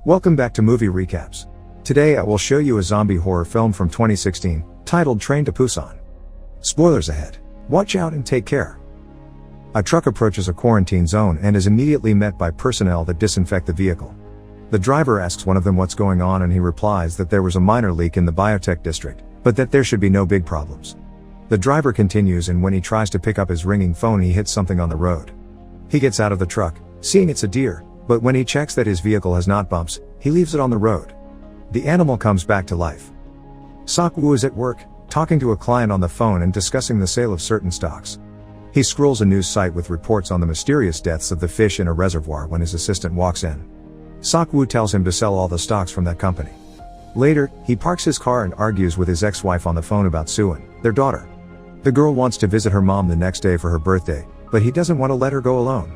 Welcome back to Movie Recaps. Today I will show you a zombie horror film from 2016, titled Train to Busan. Spoilers ahead. Watch out and take care. A truck approaches a quarantine zone and is immediately met by personnel that disinfect the vehicle. The driver asks one of them what's going on and he replies that there was a minor leak in the biotech district, but that there should be no big problems. The driver continues and when he tries to pick up his ringing phone he hits something on the road. He gets out of the truck, seeing it's a deer, but when he checks that his vehicle has not bumps, he leaves it on the road. The animal comes back to life. Sok-woo is at work, talking to a client on the phone and discussing the sale of certain stocks. He scrolls a news site with reports on the mysterious deaths of the fish in a reservoir when his assistant walks in. Sok-woo tells him to sell all the stocks from that company. Later, he parks his car and argues with his ex-wife on the phone about Suin, their daughter. The girl wants to visit her mom the next day for her birthday, but he doesn't want to let her go alone.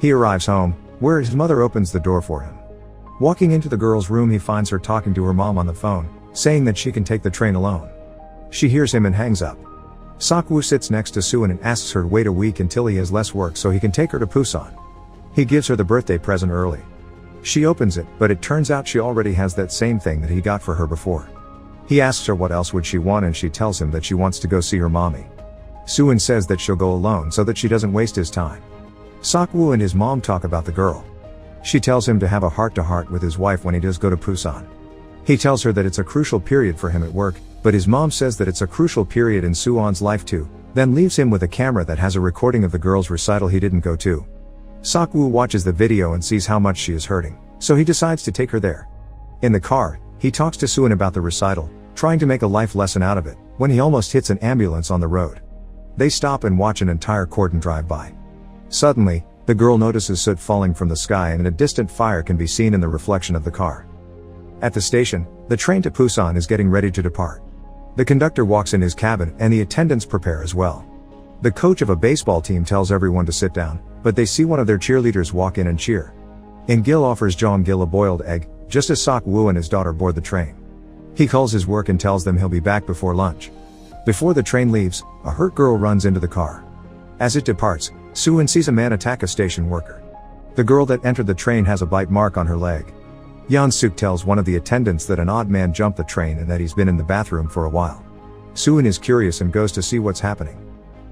He arrives home, where his mother opens the door for him. Walking into the girl's room he finds her talking to her mom on the phone, saying that she can take the train alone. She hears him and hangs up. Sok-woo sits next to Suin and asks her to wait a week until he has less work so he can take her to Busan. He gives her the birthday present early. She opens it, but it turns out she already has that same thing that he got for her before. He asks her what else would she want and she tells him that she wants to go see her mommy. Suin says that she'll go alone so that she doesn't waste his time. Sok-woo and his mom talk about the girl. She tells him to have a heart-to-heart with his wife when he does go to Busan. He tells her that it's a crucial period for him at work, but his mom says that it's a crucial period in Suwon's life too, then leaves him with a camera that has a recording of the girl's recital he didn't go to. Sok-woo watches the video and sees how much she is hurting, so he decides to take her there. In the car, he talks to Suin about the recital, trying to make a life lesson out of it, when he almost hits an ambulance on the road. They stop and watch an entire cordon drive by. Suddenly, the girl notices soot falling from the sky and a distant fire can be seen in the reflection of the car. At the station, the train to Busan is getting ready to depart. The conductor walks in his cabin and the attendants prepare as well. The coach of a baseball team tells everyone to sit down, but they see one of their cheerleaders walk in and cheer. In-gil offers Jong-gil a boiled egg, just as Sok-woo and his daughter board the train. He calls his work and tells them he'll be back before lunch. Before the train leaves, a hurt girl runs into the car. As it departs, Suin sees a man attack a station worker. The girl that entered the train has a bite mark on her leg. Yeon-suk tells one of the attendants that an odd man jumped the train and that he's been in the bathroom for a while. Suin is curious and goes to see what's happening.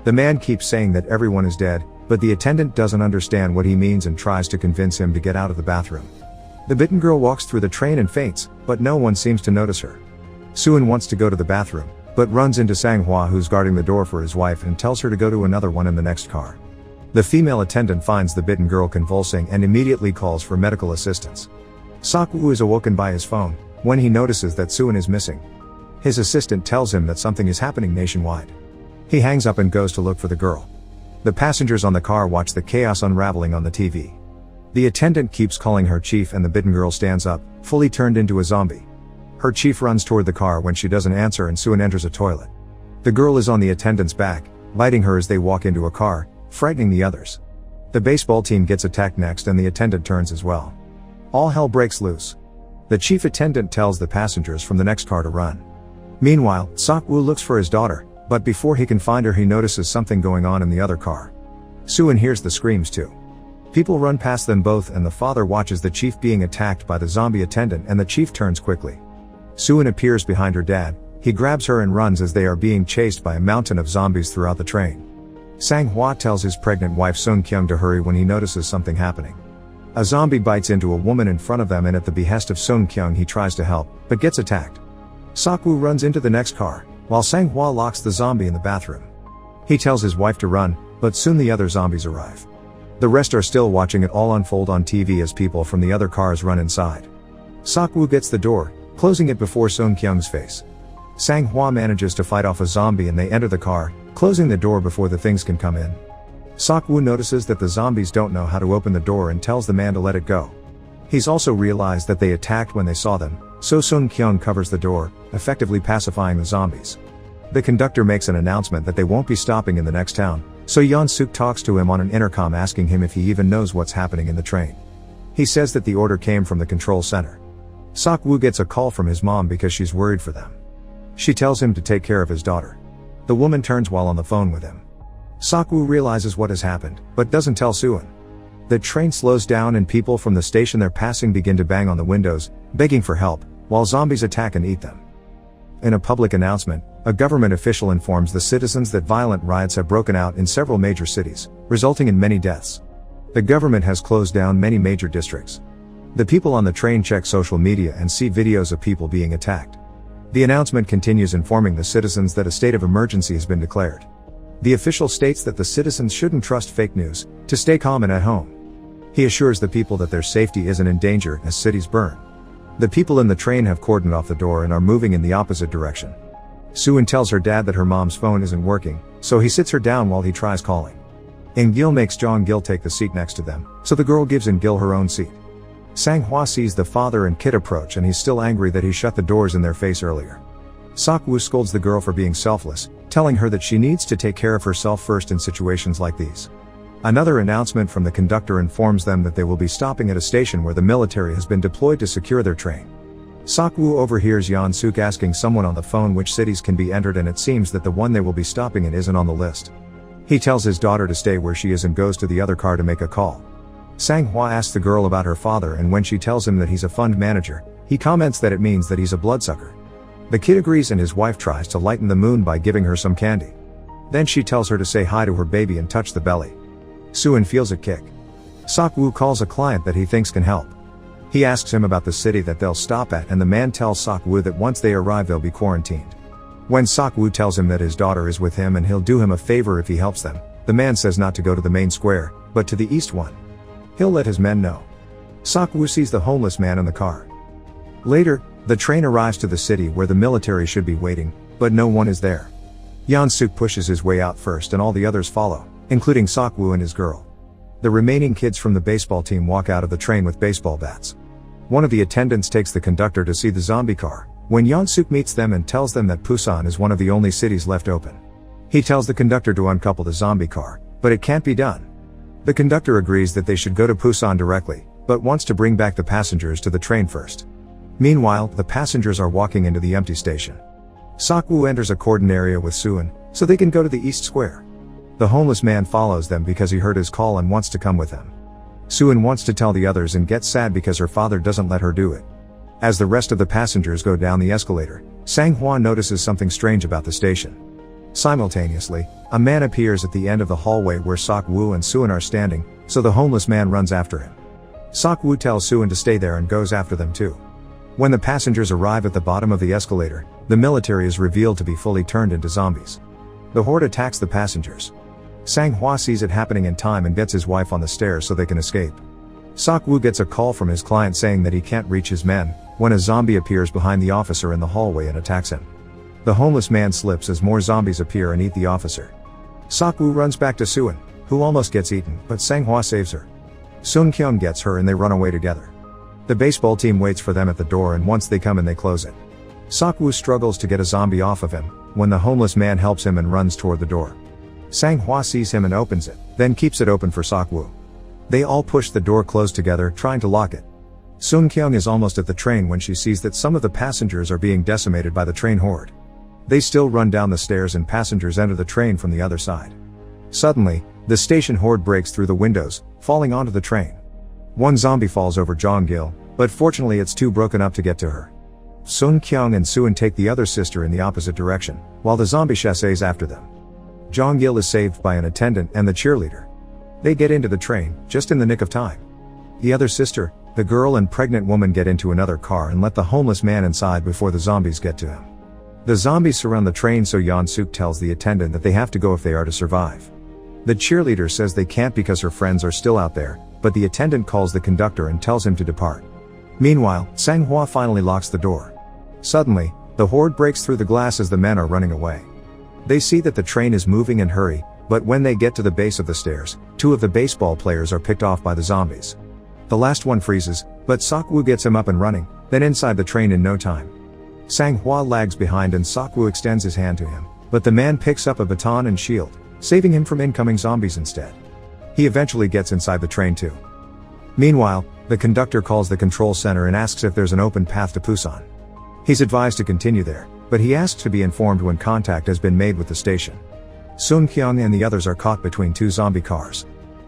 The man keeps saying that everyone is dead, but the attendant doesn't understand what he means and tries to convince him to get out of the bathroom. The bitten girl walks through the train and faints, but no one seems to notice her. Suin wants to go to the bathroom, but runs into Sang-hwa who's guarding the door for his wife and tells her to go to another one in the next car. The female attendant finds the bitten girl convulsing and immediately calls for medical assistance. Sok-woo is awoken by his phone, when he notices that Suin is missing. His assistant tells him that something is happening nationwide. He hangs up and goes to look for the girl. The passengers on the car watch the chaos unraveling on the TV. The attendant keeps calling her chief and the bitten girl stands up, fully turned into a zombie. Her chief runs toward the car when she doesn't answer and Suin enters a toilet. The girl is on the attendant's back, biting her as they walk into a car, frightening the others. The baseball team gets attacked next and the attendant turns as well. All hell breaks loose. The chief attendant tells the passengers from the next car to run. Meanwhile, Sok-woo looks for his daughter, but before he can find her he notices something going on in the other car. Suin hears the screams too. People run past them both and the father watches the chief being attacked by the zombie attendant and the chief turns quickly. Suin appears behind her dad, he grabs her and runs as they are being chased by a mountain of zombies throughout the train. Sang-hwa tells his pregnant wife Sung-kyung to hurry when he notices something happening. A zombie bites into a woman in front of them and at the behest of Sung-kyung he tries to help, but gets attacked. Sok-woo runs into the next car, while Sang-hwa locks the zombie in the bathroom. He tells his wife to run, but soon the other zombies arrive. The rest are still watching it all unfold on TV as people from the other cars run inside. Sok-woo gets the door, closing it before Sung-kyung's face. Sang-hwa manages to fight off a zombie and they enter the car, closing the door before the things can come in. Sok-woo notices that the zombies don't know how to open the door and tells the man to let it go. He's also realized that they attacked when they saw them, so Sung-kyung covers the door, effectively pacifying the zombies. The conductor makes an announcement that they won't be stopping in the next town, so Yeon-suk talks to him on an intercom asking him if he even knows what's happening in the train. He says that the order came from the control center. Sok-woo gets a call from his mom because she's worried for them. She tells him to take care of his daughter. The woman turns while on the phone with him. Sok-woo realizes what has happened, but doesn't tell Suin. The train slows down and people from the station they're passing begin to bang on the windows, begging for help, while zombies attack and eat them. In a public announcement, a government official informs the citizens that violent riots have broken out in several major cities, resulting in many deaths. The government has closed down many major districts. The people on the train check social media and see videos of people being attacked. The announcement continues informing the citizens that a state of emergency has been declared. The official states that the citizens shouldn't trust fake news, to stay calm and at home. He assures the people that their safety isn't in danger as cities burn. The people in the train have cordoned off the door and are moving in the opposite direction. Suan tells her dad that her mom's phone isn't working, so he sits her down while he tries calling. In-gil makes Jong-gil take the seat next to them, so the girl gives In-gil her own seat. Sang-hwa sees the father and kid approach and he's still angry that he shut the doors in their face earlier. Sok-woo scolds the girl for being selfless, telling her that she needs to take care of herself first in situations like these. Another announcement from the conductor informs them that they will be stopping at a station where the military has been deployed to secure their train. Sok-woo overhears Yeon-suk asking someone on the phone which cities can be entered, and it seems that the one they will be stopping in isn't on the list. He tells his daughter to stay where she is and goes to the other car to make a call. Sang-hwa asks the girl about her father, and when she tells him that he's a fund manager, he comments that it means that he's a bloodsucker. The kid agrees and his wife tries to lighten the mood by giving her some candy. Then she tells her to say hi to her baby and touch the belly. Suan feels it kick. Sok-woo calls a client that he thinks can help. He asks him about the city that they'll stop at, and the man tells Sok-woo that once they arrive they'll be quarantined. When Sok-woo tells him that his daughter is with him and he'll do him a favor if he helps them, the man says not to go to the main square, but to the east one. He'll let his men know. Sok-woo sees the homeless man in the car. Later, the train arrives to the city where the military should be waiting, but no one is there. Yeon-suk pushes his way out first and all the others follow, including Sok-woo and his girl. The remaining kids from the baseball team walk out of the train with baseball bats. One of the attendants takes the conductor to see the zombie car, when Yeon-suk meets them and tells them that Busan is one of the only cities left open. He tells the conductor to uncouple the zombie car, but it can't be done. The conductor agrees that they should go to Busan directly, but wants to bring back the passengers to the train first. Meanwhile, the passengers are walking into the empty station. Sok-woo enters a cordon area with Suan, so they can go to the East Square. The homeless man follows them because he heard his call and wants to come with them. Suan wants to tell the others and gets sad because her father doesn't let her do it. As the rest of the passengers go down the escalator, Sang-hwa notices something strange about the station. Simultaneously, a man appears at the end of the hallway where Sok-woo and Suan are standing, so the homeless man runs after him. Sok-woo tells Suan to stay there and goes after them too. When the passengers arrive at the bottom of the escalator, the military is revealed to be fully turned into zombies. The horde attacks the passengers. Sang-hwa sees it happening in time and gets his wife on the stairs so they can escape. Sok-woo gets a call from his client saying that he can't reach his men, when a zombie appears behind the officer in the hallway and attacks him. The homeless man slips as more zombies appear and eat the officer. Sok-woo runs back to Suan, who almost gets eaten, but Sang-hwa saves her. Sung-kyung gets her and they run away together. The baseball team waits for them at the door, and once they come in they close it. Sok-woo struggles to get a zombie off of him, when the homeless man helps him and runs toward the door. Sang-hwa sees him and opens it, then keeps it open for Sok-woo. They all push the door closed together, trying to lock it. Sung-kyung is almost at the train when she sees that some of the passengers are being decimated by the train horde. They still run down the stairs and passengers enter the train from the other side. Suddenly, the station horde breaks through the windows, falling onto the train. One zombie falls over Jong-gil, but fortunately it's too broken up to get to her. Sung-kyung and Suan take the other sister in the opposite direction, while the zombie chasses after them. Jong-gil is saved by an attendant and the cheerleader. They get into the train, just in the nick of time. The other sister, the girl and pregnant woman get into another car and let the homeless man inside before the zombies get to him. The zombies surround the train, so Yeon-suk tells the attendant that they have to go if they are to survive. The cheerleader says they can't because her friends are still out there, but the attendant calls the conductor and tells him to depart. Meanwhile, Sang-hwa finally locks the door. Suddenly, the horde breaks through the glass as the men are running away. They see that the train is moving and hurry, but when they get to the base of the stairs, two of the baseball players are picked off by the zombies. The last one freezes, but Sok-woo gets him up and running, then inside the train in no time. Sang-hwa lags behind and Sok-woo extends his hand to him, but the man picks up a baton and shield, saving him from incoming zombies instead. He eventually gets inside the train too. Meanwhile, the conductor calls the control center and asks if there's an open path to Busan. He's advised to continue there, but he asks to be informed when contact has been made with the station. Sung-kyung and the others are caught between two zombie cars.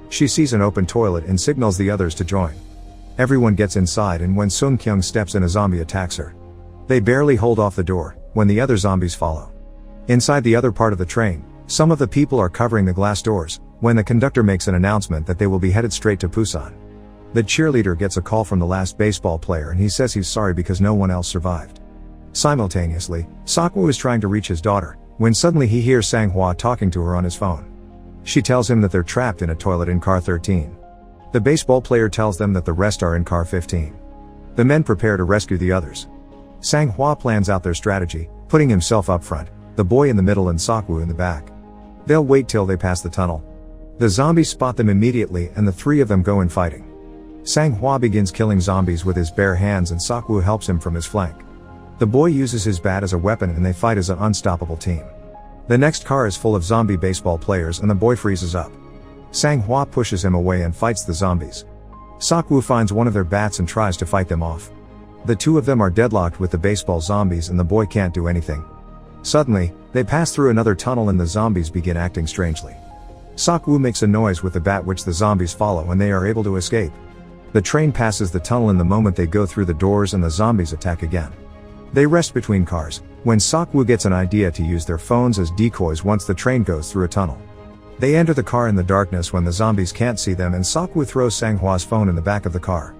She sees an open toilet and signals the others to join. Everyone gets inside, and when Sung Kyung steps in, a zombie attacks her. They barely hold off the door, when the other zombies follow. Inside the other part of the train, some of the people are covering the glass doors, when the conductor makes an announcement that they will be headed straight to Busan. The cheerleader gets a call from the last baseball player, and he says he's sorry because no one else survived. Simultaneously, Seok-woo is trying to reach his daughter, when suddenly he hears Sang-hwa talking to her on his phone. She tells him that they're trapped in a toilet in car 13. The baseball player tells them that the rest are in car 15. The men prepare to rescue the others. Sang-hwa plans out their strategy, putting himself up front, the boy in the middle and Seok-woo in the back. They'll wait till they pass the tunnel. The zombies spot them immediately, and the three of them go in fighting. Sang-hwa begins killing zombies with his bare hands, and Seok-woo helps him from his flank. The boy uses his bat as a weapon, and they fight as an unstoppable team. The next car is full of zombie baseball players, and the boy freezes up. Sang-hwa pushes him away and fights the zombies. Seok-woo finds one of their bats and tries to fight them off. The two of them are deadlocked with the baseball zombies, and the boy can't do anything. Suddenly, they pass through another tunnel, and the zombies begin acting strangely. Seok-woo makes a noise with the bat, which the zombies follow, and they are able to escape. The train passes the tunnel, and the moment they go through the doors, and the zombies attack again. They rest between cars, when Seok-woo gets an idea to use their phones as decoys once the train goes through a tunnel. They enter the car in the darkness when the zombies can't see them, and Seok-woo throws Sang-hwa's phone in the back of the car.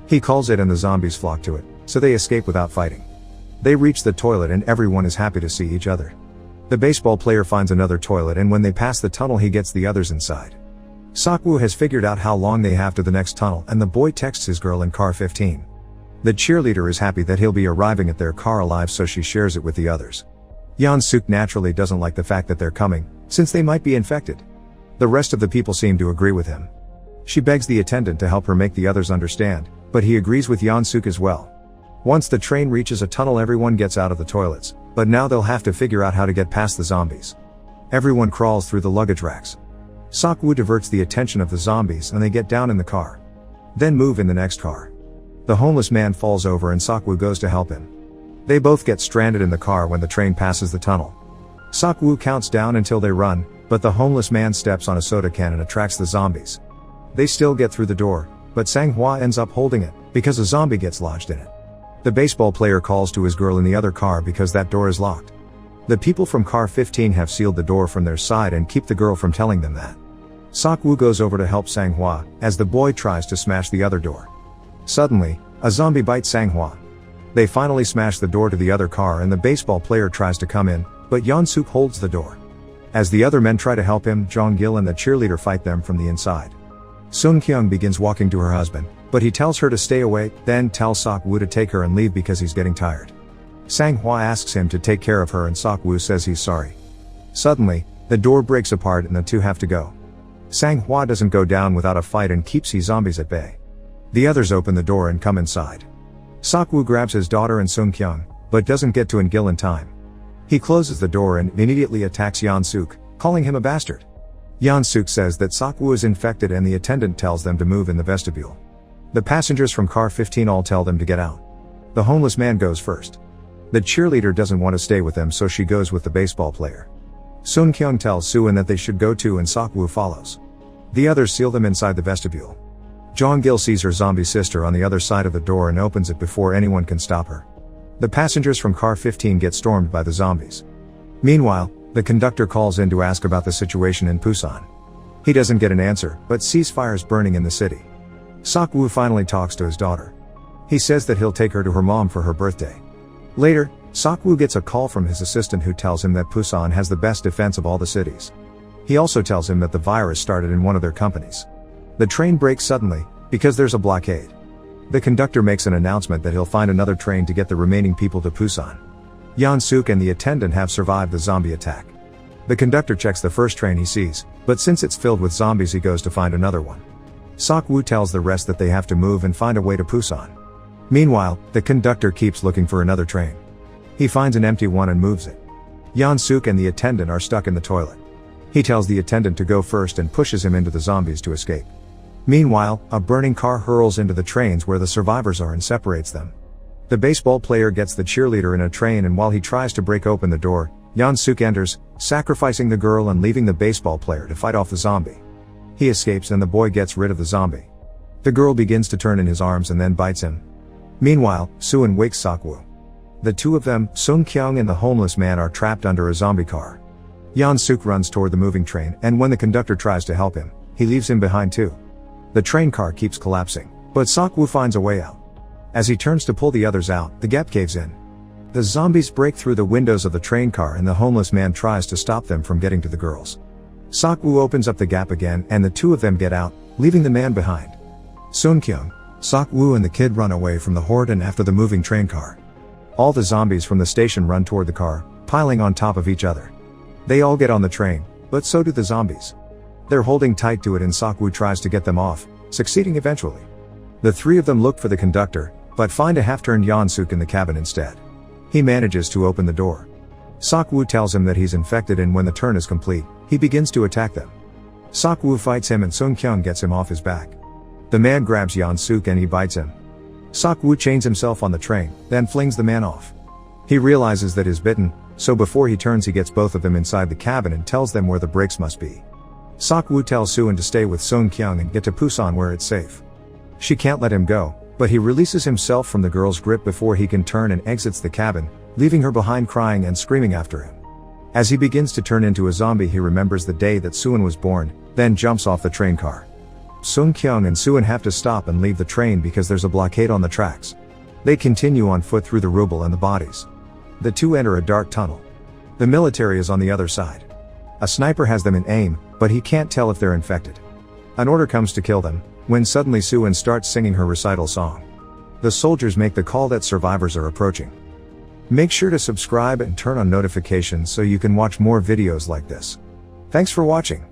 He calls it, and the zombies flock to it, so they escape without fighting. They reach the toilet, and everyone is happy to see each other. The baseball player finds another toilet, and when they pass the tunnel, he gets the others inside. Seok-woo has figured out how long they have to the next tunnel, and the boy texts his girl in car 15. The cheerleader is happy that he'll be arriving at their car alive, so she shares it with the others. Yeon-suk naturally doesn't like the fact that they're coming, since they might be infected. The rest of the people seem to agree with him. She begs the attendant to help her make the others understand, but he agrees with Yeon-suk as well. Once the train reaches a tunnel, everyone gets out of the toilets, but now they'll have to figure out how to get past the zombies. Everyone crawls through the luggage racks. Seok-woo diverts the attention of the zombies, and they get down in the car. Then move in the next car. The homeless man falls over, and Seok-woo goes to help him. They both get stranded in the car when the train passes the tunnel. Seok-woo counts down until they run, but the homeless man steps on a soda can and attracts the zombies. They still get through the door, but Sang-hwa ends up holding it, because a zombie gets lodged in it. The baseball player calls to his girl in the other car because that door is locked. The people from car 15 have sealed the door from their side and keep the girl from telling them that. Seok-woo goes over to help Sang-hwa, as the boy tries to smash the other door. Suddenly, a zombie bites Sang-hwa. They finally smash the door to the other car, and the baseball player tries to come in, but Yeon-suk holds the door. As the other men try to help him, Jong-gil and the cheerleader fight them from the inside. Sung-kyung begins walking to her husband, but he tells her to stay away, then tells Seok-woo to take her and leave because he's getting tired. Sang-hwa asks him to take care of her, and Seok-woo says he's sorry. Suddenly, the door breaks apart and the two have to go. Sang-hwa doesn't go down without a fight and keeps his zombies at bay. The others open the door and come inside. Seok-woo grabs his daughter and Sung-kyung, but doesn't get to Eun-gil in time. He closes the door and immediately attacks Yeon-suk, calling him a bastard. Yeon-suk says that Seok-woo is infected, and the attendant tells them to move in the vestibule. The passengers from car 15 all tell them to get out. The homeless man goes first. The cheerleader doesn't want to stay with them, so she goes with the baseball player. Sung-kyung tells Suin that they should go too, and Seok-woo follows. The others seal them inside the vestibule. Jong-gil sees her zombie sister on the other side of the door and opens it before anyone can stop her. The passengers from car 15 get stormed by the zombies. Meanwhile, the conductor calls in to ask about the situation in Busan. He doesn't get an answer, but sees fires burning in the city. Seok-woo finally talks to his daughter. He says that he'll take her to her mom for her birthday. Later, Seok-woo gets a call from his assistant, who tells him that Busan has the best defense of all the cities. He also tells him that the virus started in one of their companies. The train breaks suddenly, because there's a blockade. The conductor makes an announcement that he'll find another train to get the remaining people to Busan. Yeon-suk and the attendant have survived the zombie attack. The conductor checks the first train he sees, but since it's filled with zombies, he goes to find another one. Seok-woo tells the rest that they have to move and find a way to Busan. Meanwhile, the conductor keeps looking for another train. He finds an empty one and moves it. Yeon-suk and the attendant are stuck in the toilet. He tells the attendant to go first and pushes him into the zombies to escape. Meanwhile, a burning car hurls into the trains where the survivors are and separates them. The baseball player gets the cheerleader in a train, and while he tries to break open the door, Yeon-suk enters, sacrificing the girl and leaving the baseball player to fight off the zombie. He escapes and the boy gets rid of the zombie. The girl begins to turn in his arms and then bites him. Meanwhile, Suin wakes Seok-woo. The two of them, Sung Kyung and the homeless man, are trapped under a zombie car. Yeon-suk runs toward the moving train, and when the conductor tries to help him, he leaves him behind too. The train car keeps collapsing, but Seok-woo finds a way out. As he turns to pull the others out, the gap caves in. The zombies break through the windows of the train car and the homeless man tries to stop them from getting to the girls. Seok-woo opens up the gap again and the two of them get out, leaving the man behind. Sung Kyung, Seok-woo and the kid run away from the horde and after the moving train car. All the zombies from the station run toward the car, piling on top of each other. They all get on the train, but so do the zombies. They're holding tight to it and Seok-woo tries to get them off, succeeding eventually. The three of them look for the conductor, but find a half-turned Yeon-suk in the cabin instead. He manages to open the door. Seok-woo tells him that he's infected and when the turn is complete, he begins to attack them. Seok-woo fights him and Sung Kyung gets him off his back. The man grabs Yeon-suk and he bites him. Seok-woo chains himself on the train, then flings the man off. He realizes that he's bitten, so before he turns he gets both of them inside the cabin and tells them where the brakes must be. Seok-woo tells Suin to stay with Sung Kyung and get to Busan where it's safe. She can't let him go, but he releases himself from the girl's grip before he can turn and exits the cabin, leaving her behind crying and screaming after him. As he begins to turn into a zombie he remembers the day that Suin was born, then jumps off the train car. Sung Kyung and Suin have to stop and leave the train because there's a blockade on the tracks. They continue on foot through the rubble and the bodies. The two enter a dark tunnel. The military is on the other side. A sniper has them in aim, but he can't tell if they're infected. An order comes to kill them, when suddenly Suin starts singing her recital song. The soldiers make the call that survivors are approaching. Make sure to subscribe and turn on notifications so you can watch more videos like this. Thanks for watching.